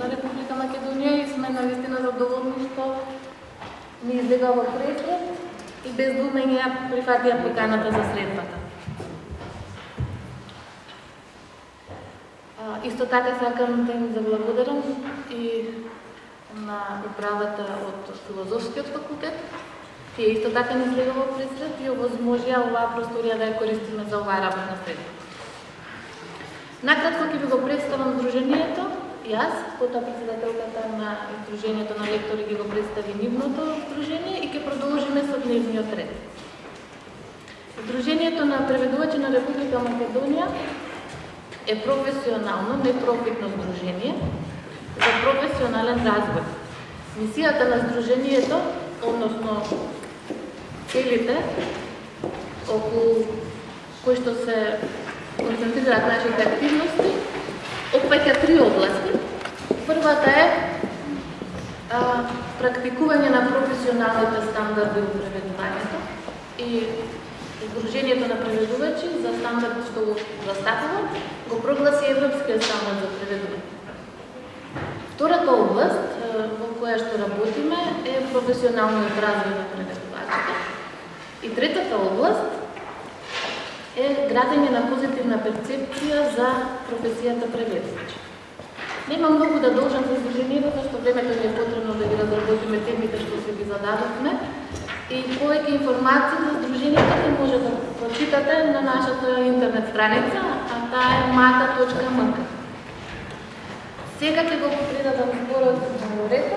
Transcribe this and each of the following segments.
на Република Македонија и сме навистина задоволни што ни излега во пресред и без думење ја прифатија поканата за средбата. Исто така сакам да им заблагодарам и на управата од Филозофскиот факултет. Тие исто така ни излега во пресред и овозможија оваа просторија да ја користиме за оваа работна средба. Накратко ќе ви го представам Сдруженијето, јас, потоа председателката на Сдруженијето на лектори ги го представи нивното сдружение и ќе продолжиме со дневниот ред. Сдруженијето на преведувачи на Република Македонија е професионално, непрофитно сдружение за професионален развој. Мисијата на сдруженијето, односно целите околу кои што се концентрираат нашите активности, опфаќа 3 области. Првата е практикување на професионалните стандарди во преведувањето и Сдруженијето на преведувачи за стандард што го застапува, го прогласи Европскиот стандард за преведување. Втората област во која што работиме е професионалниот развој на преведувачите. И третата област е градење на позитивна перцепција за професијата преведувач. Нема многу да должам за Сдруженијето, зашто времето ни е потребно да ги разработиме темите што се ги зададовме. И повеќе информации за Сдруженијето ќе може да прочитате на нашата интернет страница, а таа е maka.mk. Сега ќе го предадам зборот на Лорета.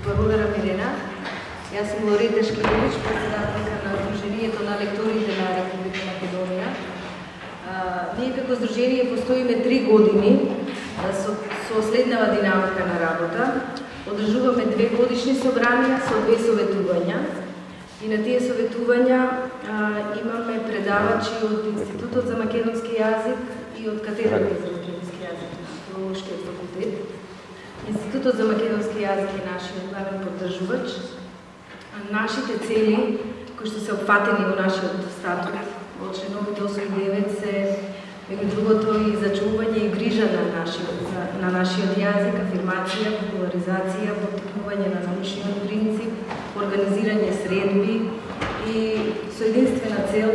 Благодарам, Милена. Јас сум Лорета Шкилович, председателка на Сдруженијето на лекторите на Република Македонија. Ние како Сдружение постоиме 3 години со следнава динамика на работа. Одржуваме 2 годишни собранија со 2 советувања и на тие советувања имаме предавачи од Институтот за македонски јазик и од Катедрата за македонски јазик на Филолошкиот факултет. Институтот за македонски јазик е нашиот главен поддржувач. Нашите цели, кои што се опфатени во нашиот статут, во членови 8 и 9 се меѓу другото и зачувување и грижа на нашиот јазик, афирмација, популаризација, поттикнување на научниот принцип, организирање средби и со единствена цел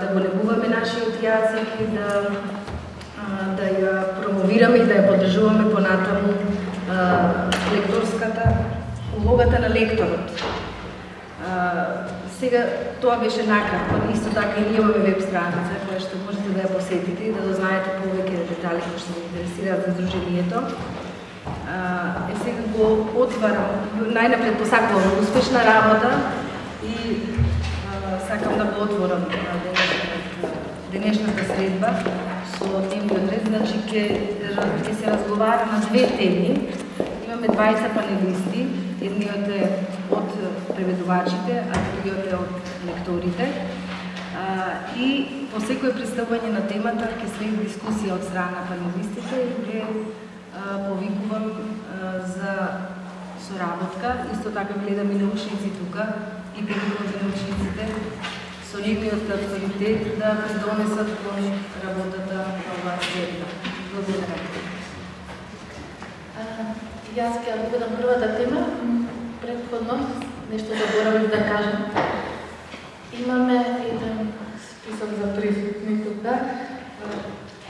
да го негуваме нашиот јазик и да ја промовираме и да ја поддржуваме понатаму лекторската улогата на лекторот. Сега тоа беше накратко, исто така и ние имаме веб страница која што можете да ја посетите и да дознаете повеќе детали кои што ве интересираат за Сдруженијето. Сега го отварам, најнапред посакувам успешна работа и сакам да го отворам денешната средба со дневниот ред. Значи ќе се разговара на 2 теми. Имаме 20 панелисти, едниот е од преведувачите, а другиот е од лекторите. И по секој представување на темата ќе следи дискусија од страна на панелистите и ќе повикувам за соработка. Исто така гледам и научници тука и повикувам и научниците со нивниот авторитет да придонесат кон работата на оваа средба. Благодарам. Јас ќе одбедам првата тема. Предходно, нешто заборавив да кажам. Имаме еден список за присутни тука,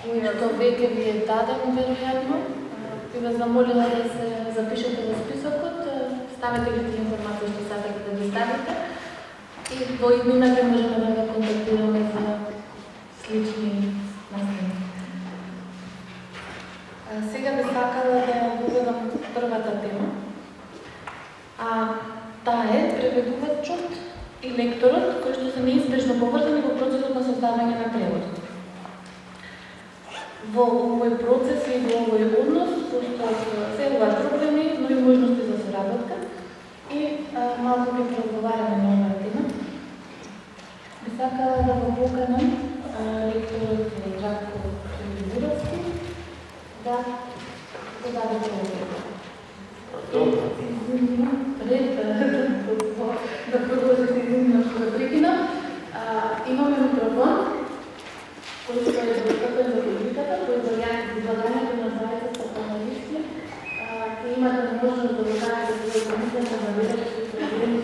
кој што веќе ви е даден, веројатно. Би ве замолила да се запишете во списокот, ставете ги тие информации што сакате да ги ставите и во иднина ќе можеме да ве контактираме за слични настани. Сега би сакала да доведам првата тема. Таа е преведувачот и лекторот, кои што се неизбежно поврзани во процесот на создавање на превод. Во овој процес и во овој однос постојат се проблеми, но и можности за соработка и малку ќе разговараме на оваа тема. Би сакала да го поканам лекторот Жако Трибуровски да го даде превод. Да продолжите извинувам што ве прекинав. Имаме микрофон кој што е достапен за публиката, кој варијант за излагањето имате можност да го кажете своите мислења, да видите што се